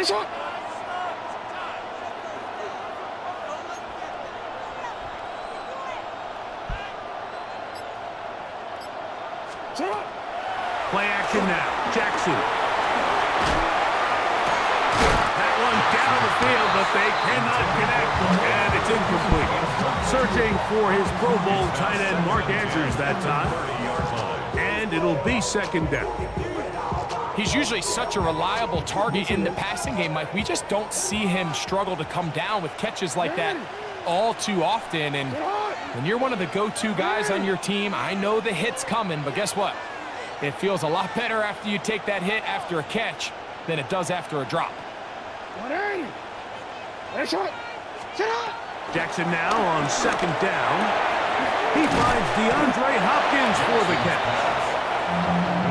Play action now. Jackson. That one down the field, but they cannot connect, and it's incomplete. Searching for his Pro Bowl tight end, Mark Andrews, that time. And it'll be second down. He's usually such a reliable target in the passing game, Mike. We just don't see him struggle to come down with catches like that all too often. And when you're one of the go-to guys on your team, I know the hit's coming, but guess what? It feels a lot better after you take that hit after a catch than it does after a drop. Jackson now on second down. He finds DeAndre Hopkins for the catch.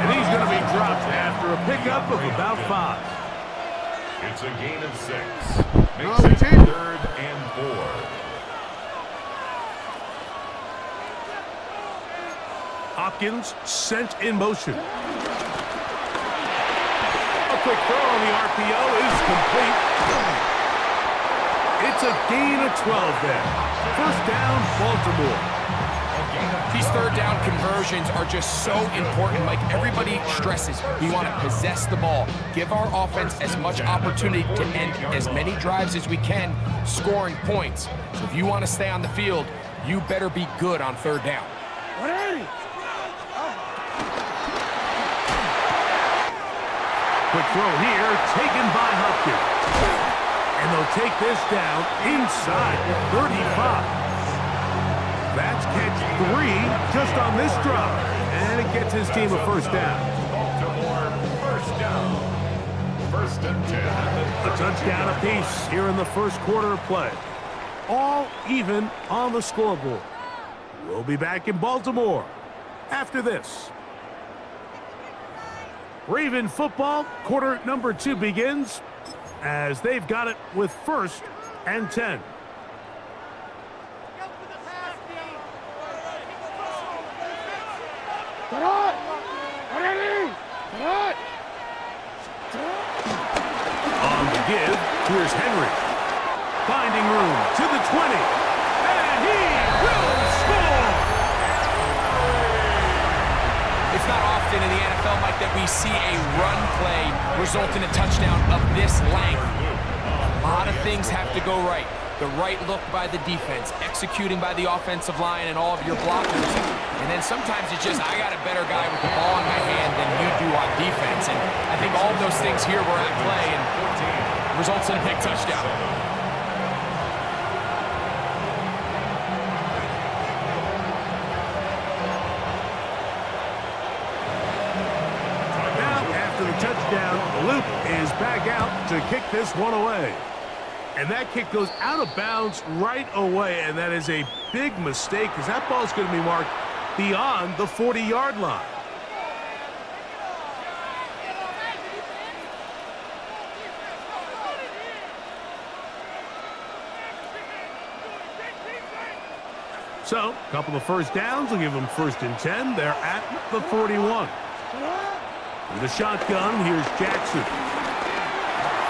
And he's going to be dropped after a pickup of about 5. It's a gain of 6. Makes it 3rd and 4. Hopkins sent in motion. A quick throw on the RPO is complete. It's a gain of 12 there. First down, Baltimore. These third down conversions are just so important. Like everybody stresses, we want to possess the ball, give our offense as much opportunity to end as many drives as we can, scoring points. So if you want to stay on the field, you better be good on third down. Quick throw here, taken by Hopkins. And they'll take this down inside the 35. That's catch 3 just on this drive. And it gets his team a first down. Baltimore, first down. 1st and 10. A touchdown apiece here in the first quarter of play. All even on the scoreboard. We'll be back in Baltimore after this. Raven football, quarter number 2 begins as they've got it with 1st and 10. On the give, here's Henry. Finding room to the 20. And he will score! It's not often in the NFL, Mike, that we see a run play result in a touchdown of this length. A lot of things have to go right. The right look by the defense, executing by the offensive line and all of your blockers. And then sometimes it's just, I got a better guy with the ball in my hand than you do on defense. And I think all of those things here were at play and results in a big touchdown. Touchdown. Luke is back out to kick this one away. And that kick goes out of bounds right away, and that is a big mistake because that ball's going to be marked beyond the 40-yard line. So, a couple of first downs will give them 1st and 10. They're at the 41. In the shotgun, here's Jackson.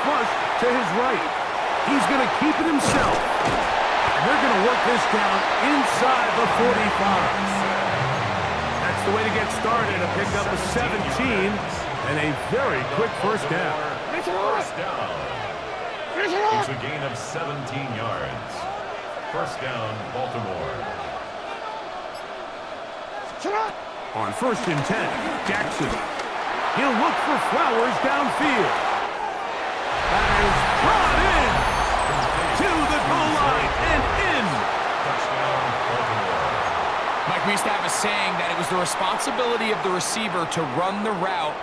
Flush to his right. He's going to keep it himself. And they're going to work this down inside the 45. That's the way to get started. A pickup of 17 and a very quick first down. First down. It's a gain of 17 yards. First down, Baltimore. On 1st and 10, Jackson. He'll look for Flowers downfield. That is brought in to the goal line and in. Touchdown, Baltimore. Mike, we used to have a saying that it was the responsibility of the receiver to run the route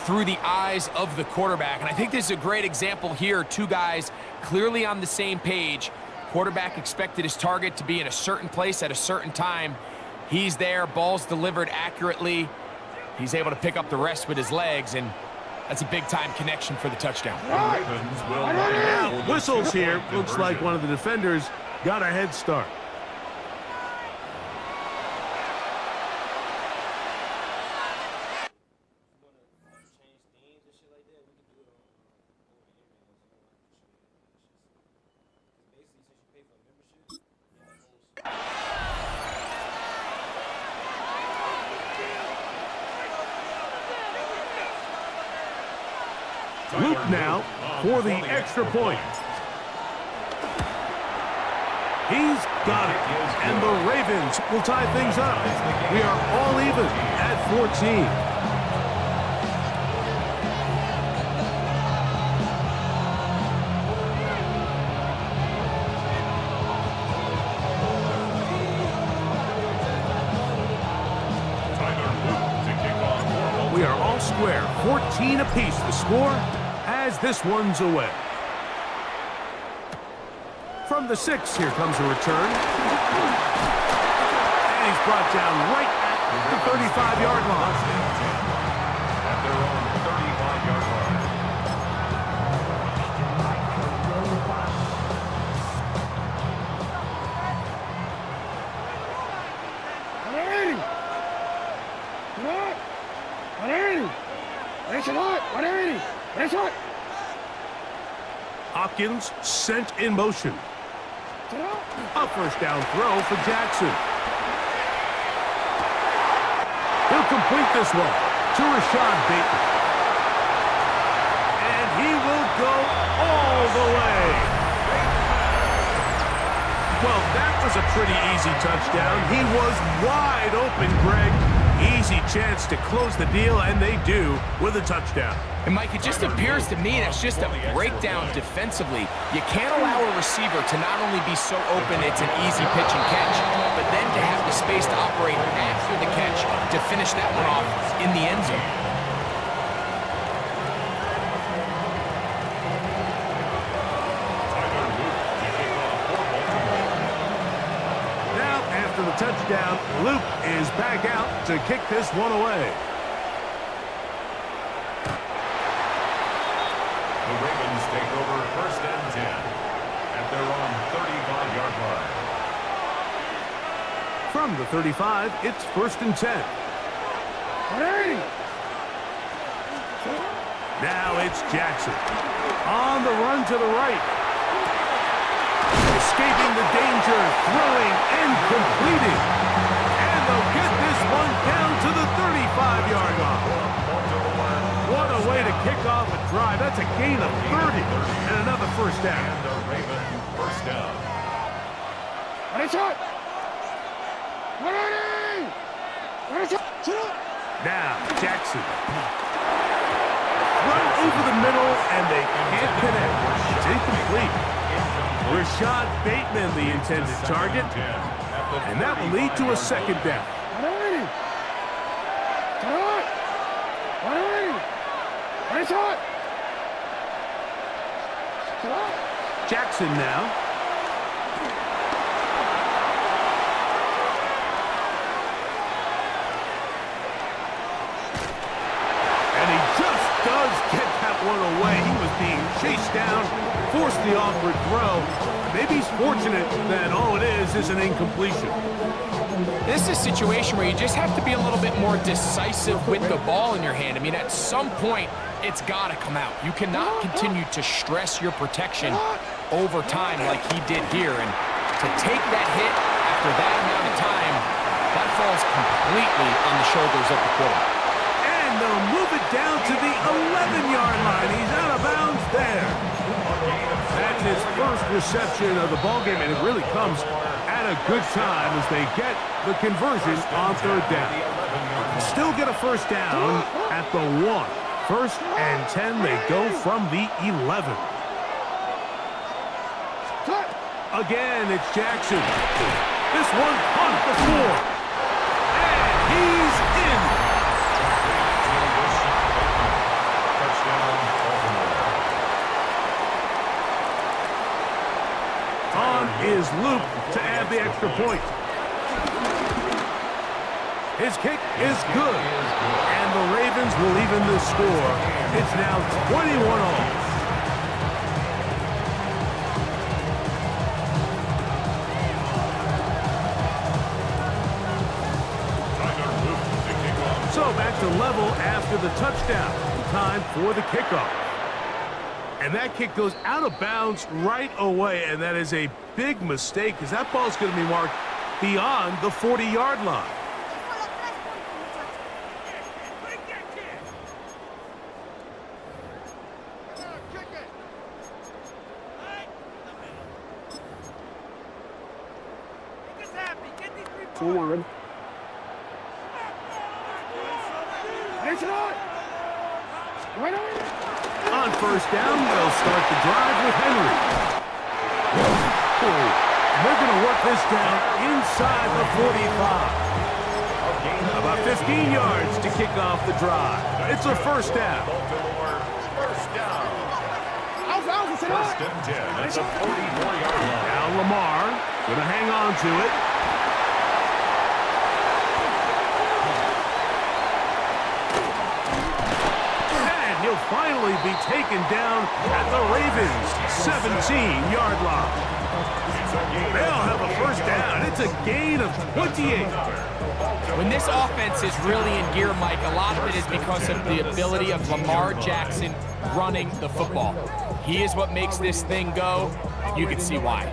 through the eyes of the quarterback. And I think this is a great example here. 2 guys clearly on the same page. Quarterback expected his target to be in a certain place at a certain time. He's there, ball's delivered accurately. He's able to pick up the rest with his legs, and that's a big-time connection for the touchdown. Now, whistles here. Looks like one of the defenders got a head start. Luke now for the extra point. He's got it. And the Ravens will tie things up. We are all even at 14. We are all square, 14 apiece the score as this one's away. From the 6, here comes a return. And he's brought down right at the 35-yard line. At their own 35-yard line. Hopkins sent in motion. A first down throw for Jackson. He'll complete this one to Rashad Bateman. And he will go all the way. Well, that was a pretty easy touchdown. He was wide open, Greg. Easy chance to close the deal, and they do with a touchdown. And Mike, it just appears to me that's just a breakdown defensively. You can't allow a receiver to not only be so open it's an easy pitch and catch, but then to have the space to operate after the catch to finish that one off in the end zone. Now, after the touchdown, Luke is back out to kick this one away. The Ravens take over first and 10 at their own 35-yard line. From the 35, it's first and 10. Now it's Jackson. On the run to the right. Escaping the danger, throwing and completing. And they'll get this one down to the 35-yard line. What a way to kick off a drive. That's a gain of 30 and another first down. And the Raven first down. Now, Jackson. Run over the middle, and they can't connect. It's incomplete. Rashad Bateman, the intended target. And that will lead to a second down. Jackson now. And he just does get that one away. He was being chased down, forced the awkward throw. Maybe he's fortunate that all it is an incompletion. This is a situation where you just have to be a little bit more decisive with the ball in your hand. I mean, at some point, it's got to come out. You cannot continue to stress your protection over time like he did here. And to take that hit after that amount of time, that falls completely on the shoulders of the quarterback. And they'll move it down to the 11-yard line. He's out of bounds there. That's his first reception of the ballgame, and it really comes at a good time as they get the conversion on third down. Still get a first down at the 1. First and 10, they go from the 11. Again, it's Jackson. This one caught the 4. And he's in. On is Luke to add the extra point. His kick is good. And the Ravens will even the score. It's now 21-all. So back to level after the touchdown. Time for the kickoff. And that kick goes out of bounds right away, and that is a big mistake because that ball's going to be marked beyond the 40-yard line. Forward. On first down, they'll start the drive with Henry. And they're going to work this down inside the 45. About 15 yards to kick off the drive. It's a first down. First down. First and 10 at the 44-yard line. Now Lamar going to hang on to it. He'll finally be taken down at the Ravens' 17-yard line. They'll have a first down. It's a gain of 28. When this offense is really in gear, Mike, a lot of it is because of the ability of Lamar Jackson running the football. He is what makes this thing go. You can see why.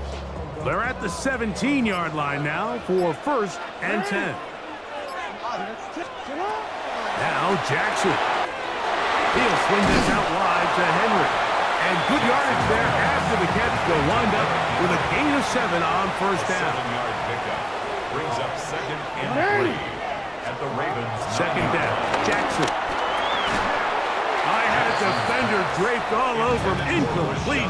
They're at the 17-yard line now for first and 10. Now Jackson. He'll swing this out wide to Henry. And good yardage there after the catch. They'll wind up with a gain of 7 on first down. 7-yard pickup brings up second and 3 at the Ravens. Second down, Jackson. I had a defender draped all over him. Incomplete.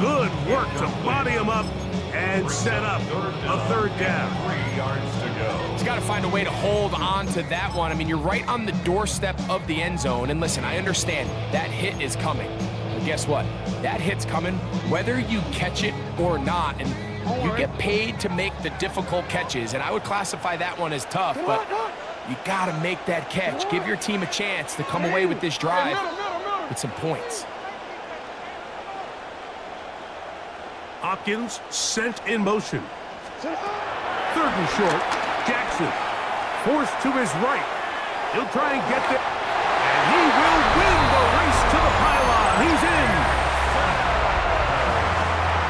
Good work to body him up and set up a third down. 3 yards to go. He's got to find a way to hold on to that one. I mean, you're right on the doorstep of the end zone. And listen, I understand that hit is coming. But guess what? That hit's coming whether you catch it or not. And you get paid to make the difficult catches. And I would classify that one as tough. But you got to make that catch. Give your team a chance to come away with this drive with some points. Hopkins sent in motion. Third and short. Jackson forced to his right. He'll try and get there. And he will win the race to the pylon. He's in.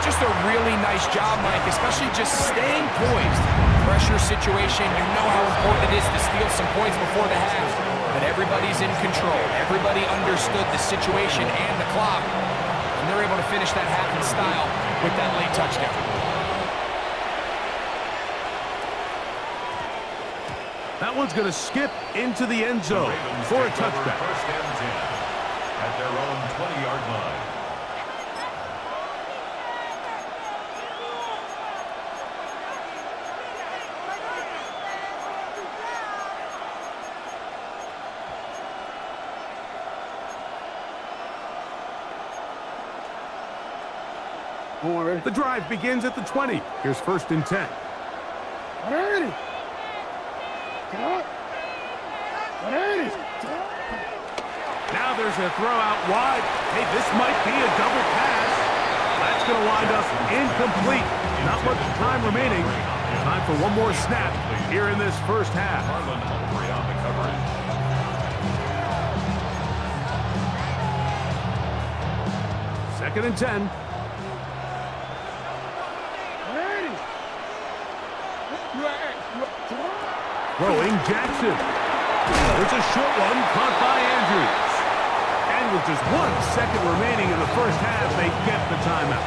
Just a really nice job, Mike, especially just staying poised. Pressure situation, you know how important it is to steal some points before the half. But everybody's in control. Everybody understood the situation and the clock. And they're able to finish that half in style with that late touchdown. That one's going to skip into the end zone for a touchback. First and 10 at their own 20-yard line. The drive begins at the 20. Here's first and 10. Now there's a throw out wide. Hey, this might be a double pass. That's going to wind up incomplete. Not much time remaining. Time for one more snap here in this first half. Marlon Humphrey on the coverage. Second and 10. Throwing Jackson. It's a short one caught by Andrews. And with just 1 second remaining in the first half, they get the timeout.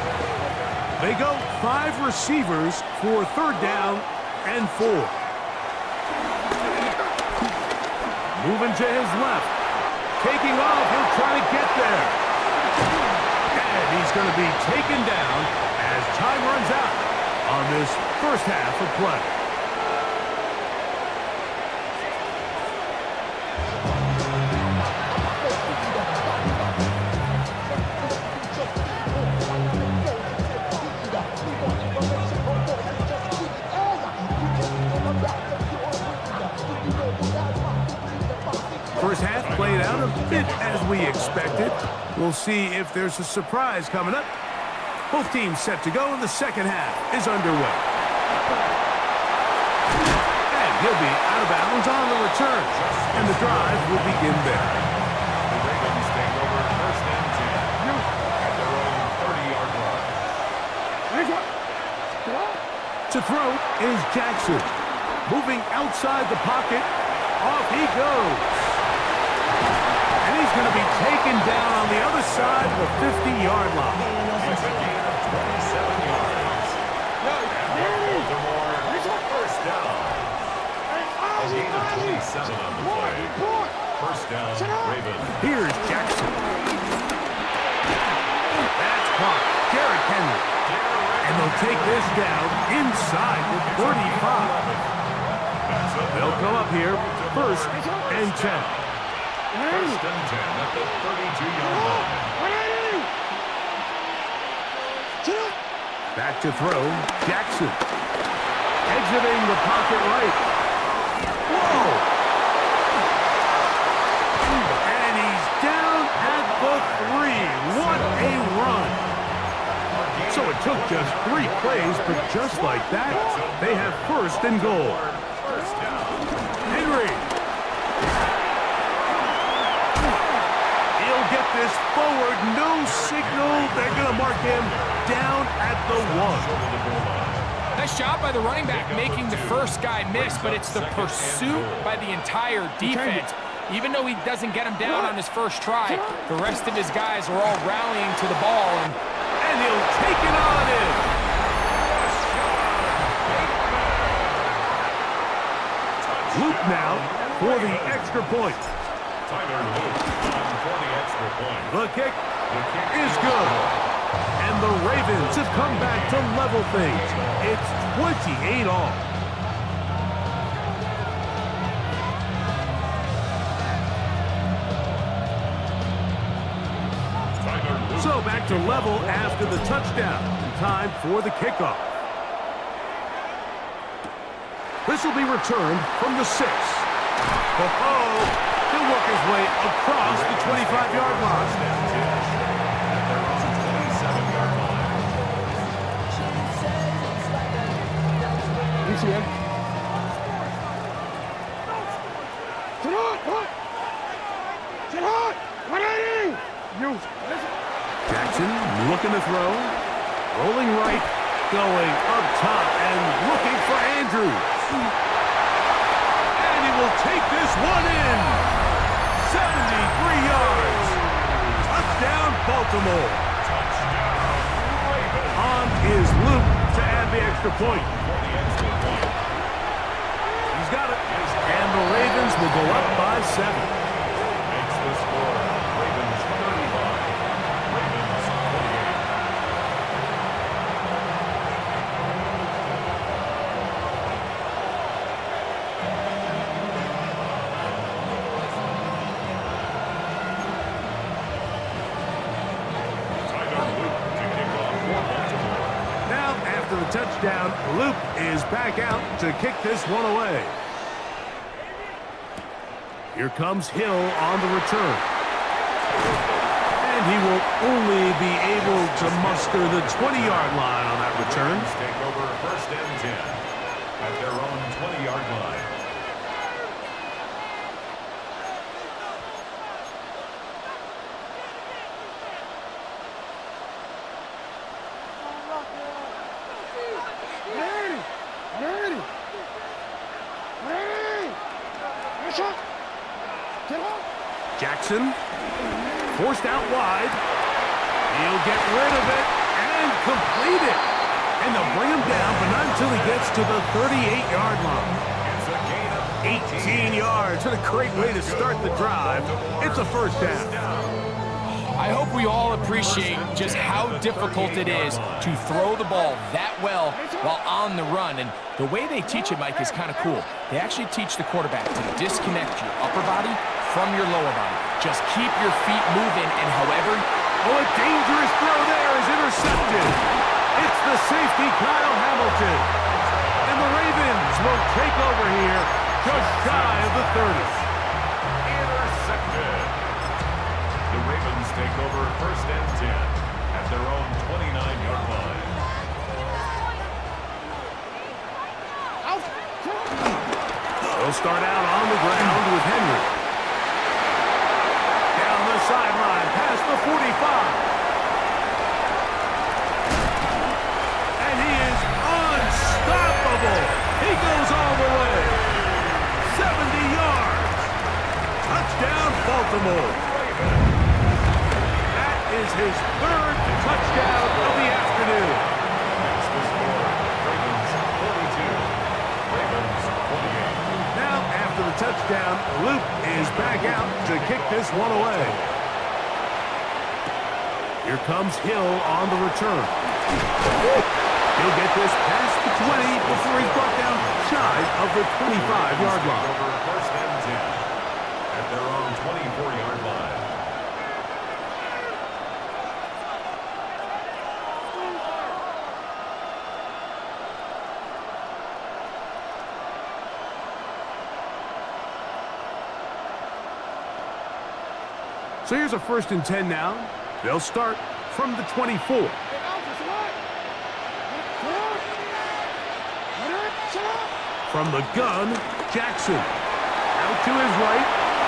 They go 5 receivers for third down and 4. Moving to his left. Taking off, he'll try to get there. And he's going to be taken down as time runs out on this first half of play. First half played out a bit as we expected. We'll see if there's a surprise coming up. Both teams set to go, and the second half is underway. And he'll be out of bounds on the return, and the drive will begin there. The Ravens take over first and 10 at their To throw is Jackson. Moving outside the pocket. Off he goes. And he's going to be taken down on the other side of the 50-yard line. It's a gain of 27 yards. And Baltimore, first down. A gain of 27 on the play. First down, Ravens. Here's Jackson. That's caught. Derrick Henry. And they'll take this down inside the 35. They'll come up here, first and 10. First and 10 at the 32-yard line. Back to throw, Jackson. Exiting the pocket right. Whoa! And he's down at the 3. What a run! So it took just 3 plays, but just like that, they have first and goal. Henry. He'll get this forward. No signal. They're going to mark him down at the 1. Nice job by the running back making the first guy miss, but it's the pursuit by the entire defense. Even though he doesn't get him down on his first try, the rest of his guys are all rallying to the ball, and he'll take it on in. Luke now for the extra point. Tyler Luke for the extra point. The kick is good. And the Ravens have come back to level things. It's 28 all. So back to level after the touchdown. Time for the kickoff. This will be returned from the 6. Oh, he'll work his way across the 25-yard line. Jackson looking to throw. Rolling right. Going up top and looking for Andrews. And he will take this one in. 73 yards. Touchdown, Baltimore. On is Luke to add the extra point. He's got it. And the Ravens will go up by 7. Makes the score. Ravens 35. Ravens 28. Touchdown. Luke is back out to kick this one away. Here comes Hill on the return. And he will only be able to muster the 20-yard line on that return. Take over first and 10 at their own 20-yard line. Jackson, forced out wide. He'll get rid of it and complete it. And they'll bring him down, but not until he gets to the 38-yard line. It's a gain of 18 yards. What a great way to start the drive. It's a first down. I hope we all appreciate just how difficult it is to throw the ball that well while on the run. And the way they teach it, Mike, is kind of cool. They actually teach the quarterback to disconnect your upper body from your lower body. Just keep your feet moving, and however... Oh, a dangerous throw there is intercepted. It's the safety, Kyle Hamilton. And the Ravens will take over here just shy of the 30. Intercepted. The Ravens take over first and 10 at their own 29-yard line. They'll start out on the ground with Henry. Down the sideline, past the 45. And he is unstoppable. Baltimore. That is his third touchdown of the afternoon. That's the score. Ravens 42. Ravens 28. Now, after the touchdown, Luke is back out to kick this one away. Here comes Hill on the return. He'll get this past the 20 before he's brought down shy of the 25-yard line. Over first and 10 at their own 24-yard line. So here's a first and 10 now. They'll start from the 24. From the gun, Jackson. Out to his right.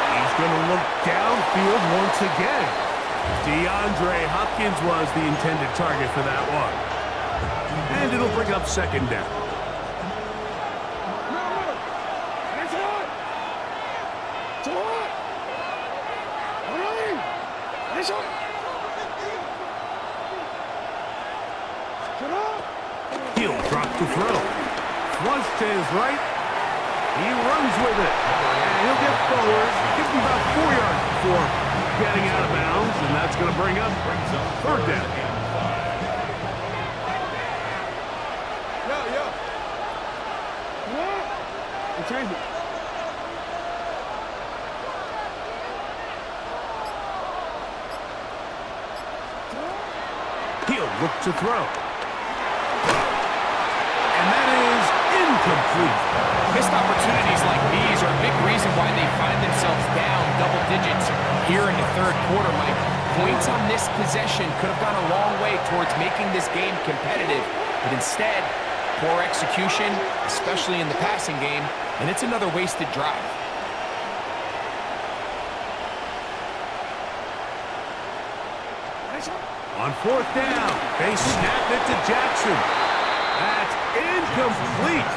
He's going to look downfield once again. DeAndre Hopkins was the intended target for that one. And it'll bring up second down. He'll drop to throw. Flush to his right. He runs with it. And he'll get forward. Give him about 4 yards before getting out of bounds. And that's going to bring up third down. He'll look to throw. And that is incomplete. Missed opportunities like these are a big reason why they find themselves down double digits here in the third quarter, Mike. Points on this possession could have gone a long way towards making this game competitive, but instead, poor execution, especially in the passing game, and it's another wasted drive. On fourth down, they snap it to Jackson. That's incomplete.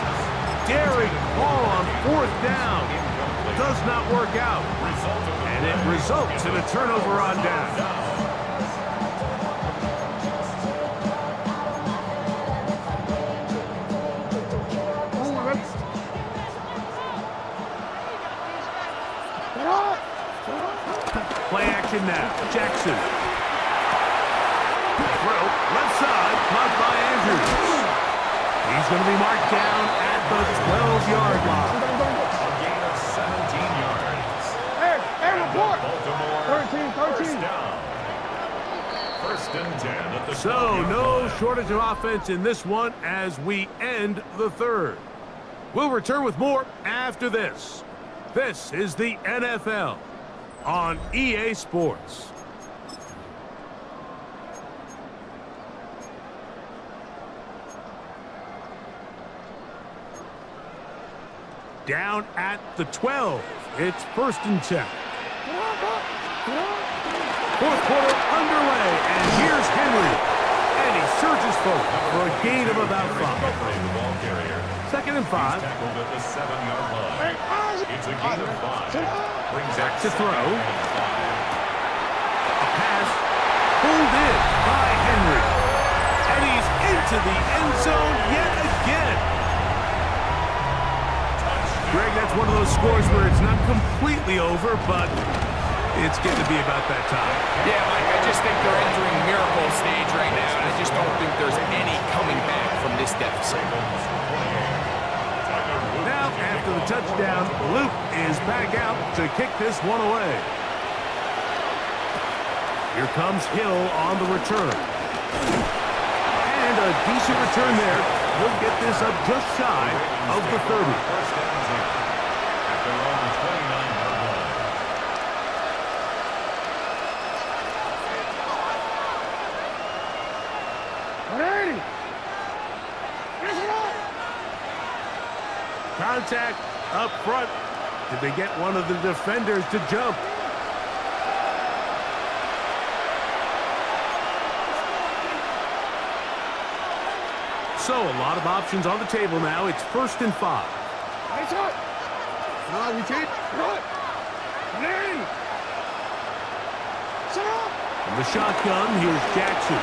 Daring call on fourth down. Does not work out. And it results in a turnover on down. Play action now. Jackson. Throw, left side, caught by Andrews. He's going to be marked down at the 12-yard line. A gain of 17 yards. Hey, report. Baltimore, 13. first down. First and 10 at the So, 12-yard no line. shortage of offense in this one as we end the third. We'll return with more after this. This is the NFL on EA Sports. Down at the 12. It's first and 10. Fourth quarter underway, and here's Henry. And he surges forward for a gain of about 5. The ball carrier. Second and 5. Tackled at the 7-yard line. It's a gain of 5. Brings Back up to throw. second and 5. A pass pulled in by Henry. And he's into the end zone yet again. Greg, that's one of those scores where it's not completely over, but it's getting to be about that time. Yeah, Mike, I just think they're entering miracle stage right now, and I just don't think there's any coming back from this deficit. Now, after the touchdown, Luke is back out to kick this one away. Here comes Hill on the return. And a decent return there. He'll get this up just shy of the 30. First and 10 at their own 29-yard line. Contact up front. Did they get one of the defenders to jump? So a lot of options on the table now. It's first and 5. From the shotgun, here's Jackson.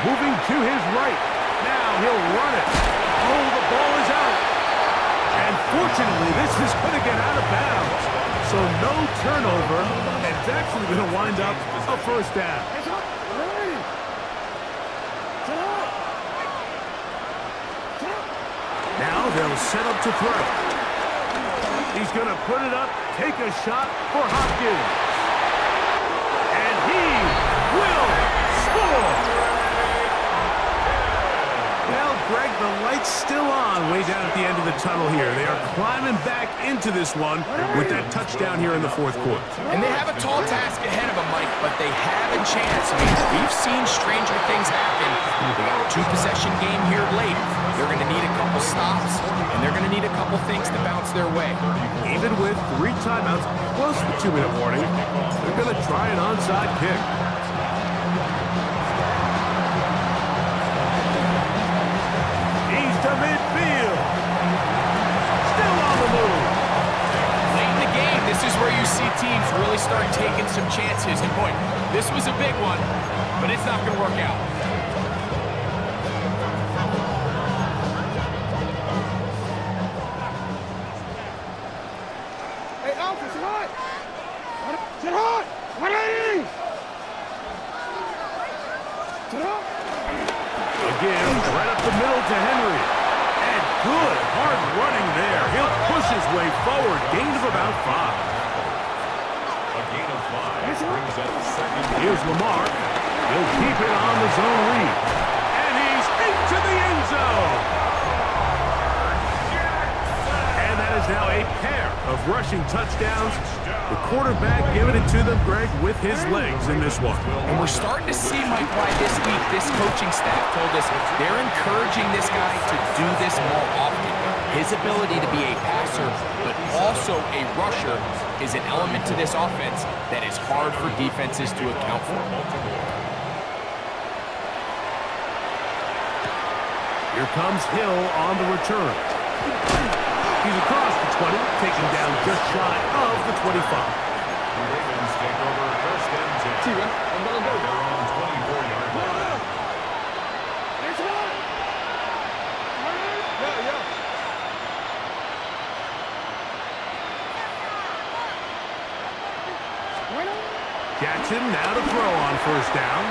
Moving to his right. Now he'll run it. Oh, the ball is out. And fortunately, this is going to get out of bounds. So no turnover, and it's actually going to wind up a first down. Now they'll set up to throw. He's going to put it up, take a shot for Hopkins. And he will score. Well, Greg, the light's still on way down at the end of the tunnel here. They are climbing back into this one with that touchdown here in the fourth quarter. And they have a tall task ahead of them, Mike, but they have a chance. I mean, we've seen stranger things happen. They got a two-possession game here late. They're going to need a couple stops, and they're going to need a couple things to bounce their way. Even with 3 timeouts plus the 2-minute warning, they're going to try an onside kick. To midfield. Still on the move. Late in the game, this is where you see teams really start taking some chances. And boy, this was a big one, but it's not going to work out. Hey, Alpha, sit hot! Sit hot! 180! Sit hot! Again, right up the middle to Henry. And good, hard running there. He'll push his way forward. Gain of about 5. A gain of 5 brings up second. Here's Lamar. He'll keep it on the zone read. And he's into the end zone. And that is now a pair of rushing touchdowns. The quarterback giving it to them, Greg, with his legs in this one. And we're starting to see, Mike, why this week this coaching staff told us they're encouraging this guy to do this more often. His ability to be a passer, but also a rusher, is an element to this offense that is hard for defenses to account for. Here comes Hill on the return. He's across the 20, taken down just shy of the 25. The Ravens take over first and 10. They're on 24-yard line. Jackson now to throw on first down.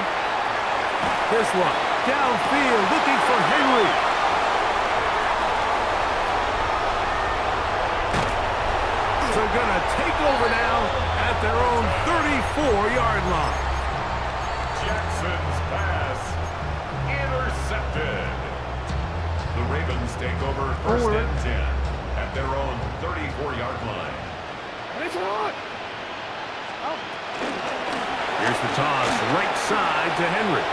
This one, downfield, looking for Henry. They're going to take over now at their own 34-yard line. Jackson's pass intercepted. The Ravens take over first and 10 at their own 34-yard line. Here's the toss, right side to Henry.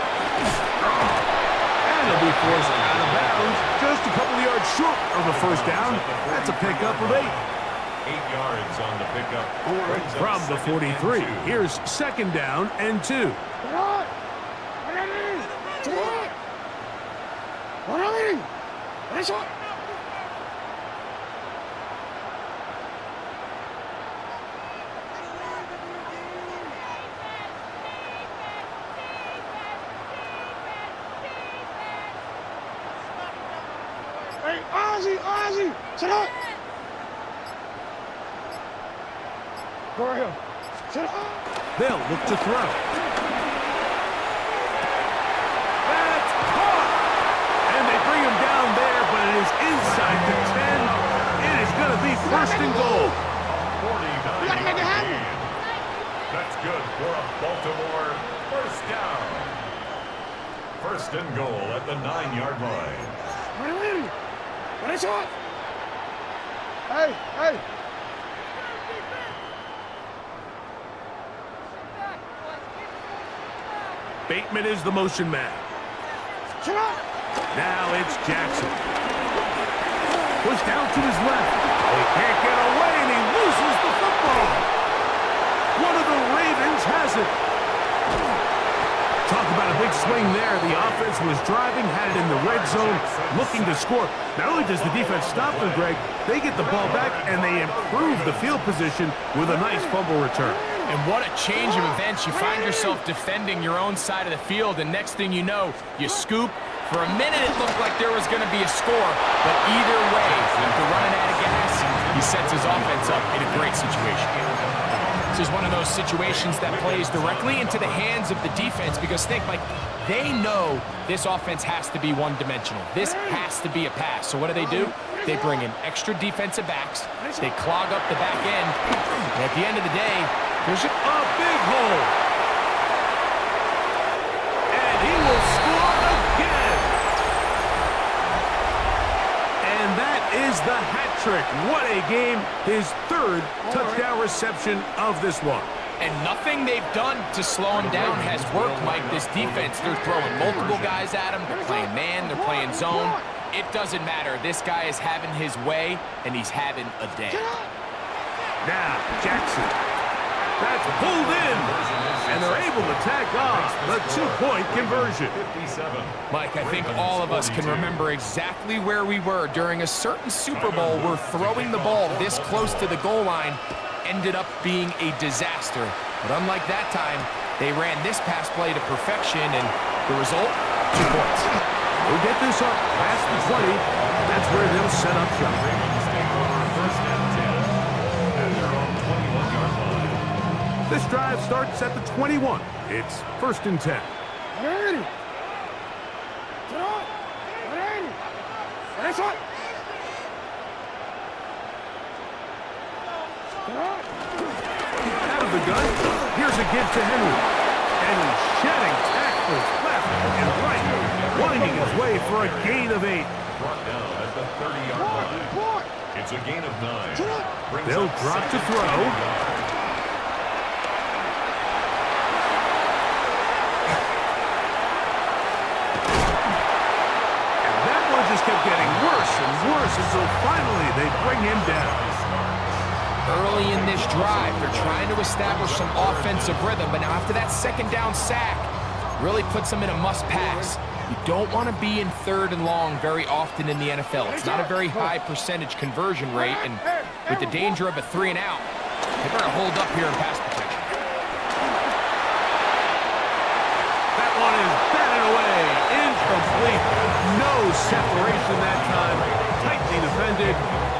And he'll be forced out of bounds, just a couple of yards short of the first down. That's a pickup of 8. 8 yards on the pickup. From the 43, here's second down and 2. Hey, Ozzy, sit up! Go right here. Sit up! They'll look to throw. That's caught! And they bring him down there, but it is inside the 10. It is going to be first and goal. 49. You gotta make it happen. That's good for a Baltimore first down. First and goal at the 9-yard line. What is it? Hey! Bateman is the motion man. Shut up! Now it's Jackson. Pushed out to his left. He can't get away, and he loses the football. One of the Ravens has it. Talk about a big swing there. The offense was driving, had it in the red zone, looking to score. Not only does the defense stop them, Greg, they get the ball back, and they improve the field position with a nice fumble return. And what a change of events. You find yourself defending your own side of the field, and next thing you know, you scoop. For a minute, it looked like there was going to be a score, but either way, after running out of gas, he sets his offense up in a great situation. This is one of those situations that plays directly into the hands of the defense, because think, like, they know this offense has to be one-dimensional. This has to be a pass. So what do? They bring in extra defensive backs. They clog up the back end. And at the end of the day, there's a big hole. And he will score again. And that is the hat trick. What a game. His third touchdown reception of this one. And nothing they've done to slow him down has worked, Mike. This defense, they're throwing multiple guys at him. They're playing man, they're playing zone. It doesn't matter. This guy is having his way, and he's having a day. Now, Jackson. That's pulled in. And they're able to tack off the two-point conversion. Mike, I think all of us can remember exactly where we were during a certain Super Bowl where throwing the ball this close to the goal line ended up being a disaster. But unlike that time, they ran this pass play to perfection, and the result, 2 points. They'll get this up past the 20. That's where they'll set up shop. This drive starts at the 21. It's 1st and 10. Out of the gun, here's a give to Henry. And he's shedding tackles left and right, winding his way for a gain of 8. Brought down at the 30-yard line. It's a gain of 9. They'll drop to throw. Just kept getting worse and worse until finally they bring him down. Early in this drive, they're trying to establish some offensive rhythm, but now after that second down sack, really puts them in a must-pass. You don't want to be in 3rd and long very often in the NFL. It's not a very high percentage conversion rate, and with the danger of a 3-and-out, they better hold up here in pass protection. That one is batted away, incomplete. No separation that time. Tightly defended.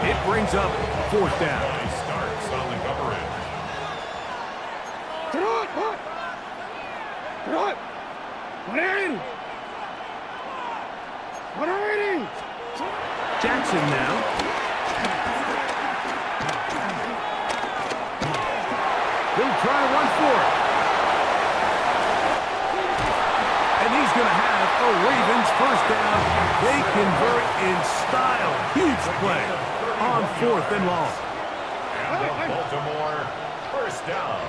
It brings up 4th down. He starts on the coverage. Jackson now. He'll try to run for it. And he's going to have a Ravens 1st down. They convert in style. Huge play on 4th and long. And Baltimore 1st down.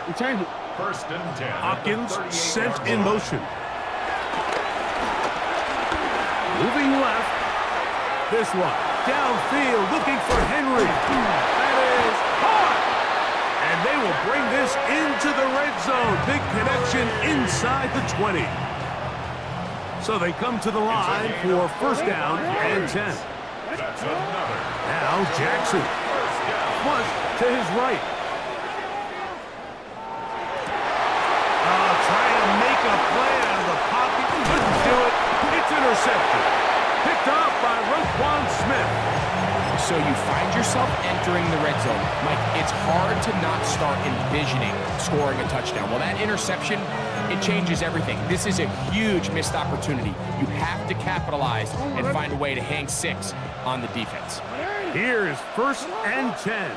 We change it. 1st and 10. Hopkins sent in motion. Moving left. This one downfield looking for Henry. That is hot. And they will bring this into the red zone. Big connection inside the 20. So they come to the line for 1st down and 10. That's another. Now Jackson. Flush to his right. Trying to make a play out of the pocket. Couldn't do it. It's intercepted. Picked off by Roquan Smith. So you find yourself entering the red zone. Mike, it's hard to not start envisioning scoring a touchdown. Well, that interception, it changes everything. This is a huge missed opportunity. You have to capitalize and find a way to hang 6 on the defense. Here's 1st and 10.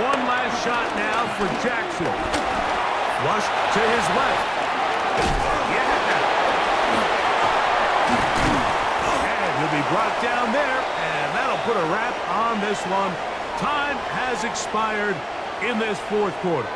One last shot now for Jackson. Flush to his left. Yeah. And he'll be brought down there, and that'll put a wrap on this one. Time has expired in this 4th quarter.